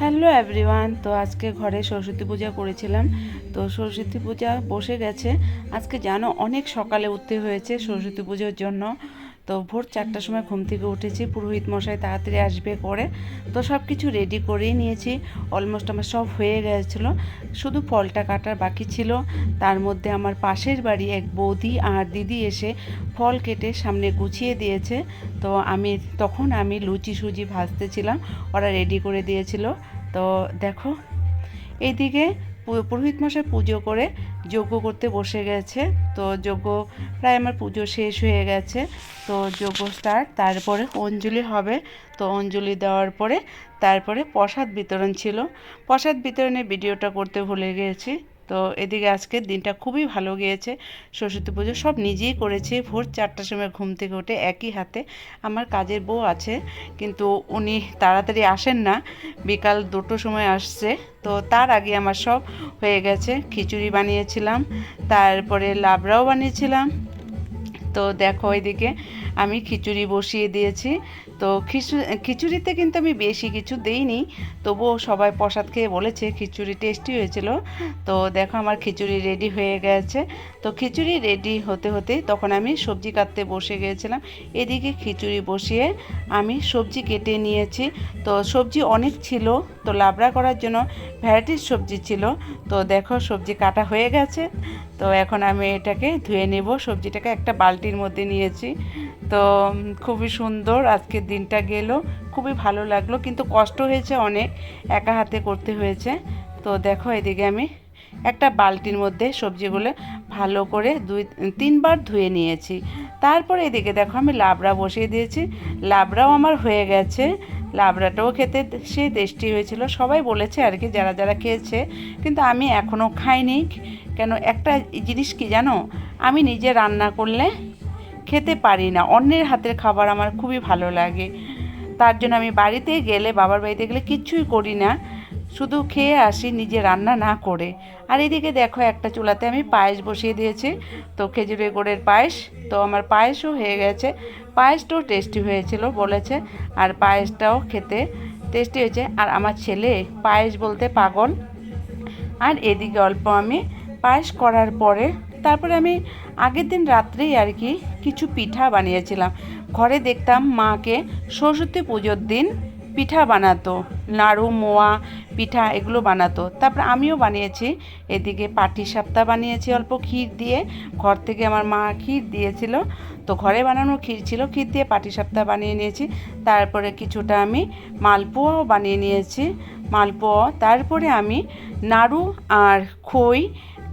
Hello everyone. তো আজকে ঘরে সরস্বতী পূজা করেছিলাম। তো সরস্বতী পূজা বসে গেছে। আজকে জানো অনেক সকালে উঠতে হয়েছে সরস্বতী পুজোর জন্য। তো ভোর 4টার সময় ঘুম থেকে উঠেছি, পুরোহিত মশাই তাড়াতাড়ি আসবে করে। তো সব কিছু রেডি করেই নিয়েছি। অলমোস্ট আমার সব হয়ে গেছিলো, শুধু ফলটা কাটার বাকি ছিল। তার মধ্যে আমার পাশের বাড়ি এক বৌদি আর দিদি এসে ফল কেটে সামনে গুছিয়ে দিয়েছে। তো তখন আমি লুচি সুজি ভাজতেছিলাম, ওরা রেডি করে দিয়েছিল। তো দেখো এইদিকে পুরোহিত মশাই পুজো করে যজ্ঞ করতে বসে গেছে। তো যজ্ঞ প্রায় আমার পুজো শেষ হয়ে গেছে। তো যজ্ঞ স্টার্ট, তারপরে অঞ্জলি হবে। তো অঞ্জলি দেওয়ার পরে তারপরে প্রসাদ বিতরণ ছিল। প্রসাদ বিতরণের ভিডিওটা করতে ভুলে গিয়েছি। তো এদিকে আজকের দিনটা খুবই ভালো গিয়েছে। সরস্বতী পুজো সব নিজেই করেছি। ভোর 4টার সময় ঘুম থেকে উঠে একই হাতে, আমার কাজের বউ আছে কিন্তু উনি তাড়াতাড়ি আসেন না, বিকাল 2টোর সময় আসছে। তো তার আগে আমার সব হয়ে গেছে। খিচুড়ি বানিয়েছিলাম, তারপরে লাবড়াও বানিয়েছিলাম। তো দেখো এদিকে আমি খিচুড়ি বসিয়ে দিয়েছি। তো খিচুড়িতে কিন্তু আমি বেশি কিছু দেইনি, তবুও সবাই প্রসাদ খেয়ে বলেছে খিচুড়ি টেস্টি হয়েছিল। তো দেখো আমার খিচুড়ি রেডি হয়ে গেছে। তো খিচুড়ি রেডি হতে হতে তখন আমি সবজি কাটতে বসে গিয়েছিলাম। এদিকে খিচুড়ি বসিয়ে আমি সবজি কেটে নিয়েছি। তো সবজি অনেক ছিল, তো লাবড়া করার জন্য ভ্যারাইটির সবজি ছিল। তো দেখো সবজি কাটা হয়ে গেছে। তো এখন আমি এটাকে ধুয়ে নেব। সবজিটাকে একটা বালতির মধ্যে নিয়েছি। তো খুবই সুন্দর আজকের দিনটা গেল, খুবই ভালো লাগলো, কিন্তু কষ্ট হয়েছে অনেক, একা হাতে করতে হয়েছে। তো দেখো এদিকে আমি একটা বালতির মধ্যে সবজিগুলো ভালো করে 2-3 বার ধুয়ে নিয়েছি। তারপরে এদিকে দেখো আমি লাবড়া বসিয়ে দিয়েছি। লাবড়াও আমার হয়ে গেছে। লাবড়াটাও খেতে সে টেস্টি হয়েছিল, সবাই বলেছে আর কি, যারা যারা খেয়েছে। কিন্তু আমি এখনও খাইনি। কেন, একটা জিনিস কি জানো, আমি নিজে রান্না করলে খেতে পারি না, অন্যের হাতের খাবার আমার খুবই ভালো লাগে। তার জন্য আমি বাড়িতে গেলে, বাবার বাড়িতে গেলে কিচ্ছুই করি না, শুধু খেয়ে আসি নিজে রান্না না করে। আর এদিকে দেখো একটা চুলাতে আমি পায়েস বসিয়ে দিয়েছি। তো খেজুরের গুড়ের পায়েস। তো আমার পায়েসও হয়ে গেছে। পায়েসটাও টেস্টি হয়েছিল বলেছে, আর পায়েসটাও খেতে টেস্টি হয়েছে। আর আমার ছেলে পায়েস বলতে পাগল। আর এদিকে অল্প আমি পায়েস করার পরে তারপরে আমি আগের দিন রাত্রেই আর কি কিছু পিঠা বানিয়েছিলাম। ঘরে দেখতাম মাকে সরস্বতী পুজোর দিন পিঠা বানাতো, নাড়ু মোয়া পিঠা এগুলো বানাতো। তারপর আমিও বানিয়েছি। এদিকে পাটিসাপটা বানিয়েছি অল্প ক্ষীর দিয়ে, ঘর থেকে আমার মা ক্ষীর দিয়েছিল। তো ঘরে বানানো ক্ষীর ছিল, ক্ষীর দিয়ে পাটিসাপটা বানিয়ে নিয়েছি। তারপরে কিছুটা আমি মালপোয়াও বানিয়ে নিয়েছি, মালপোয়া। তারপরে আমি নাড়ু আর খই,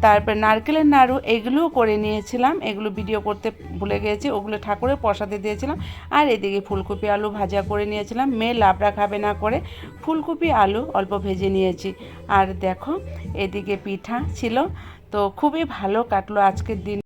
তারপর নারকেলের নাড়ু এগুলোও করে নিয়েছিলাম। এগুলো ভিডিও করতে ভুলে গিয়েছি, ওগুলো ঠাকুরের প্রসাদে দিয়েছিলাম। আর এদিকে ফুলকপি আলু ভাজা করে নিয়েছিলাম, মেয়ে লাবড়া খাবে না করে ফুলকপি আলু অল্প ভেজে নিয়েছি। আর দেখো এদিকে পিঠা ছিল। তো খুবই ভালো কাটলো আজকের দিন।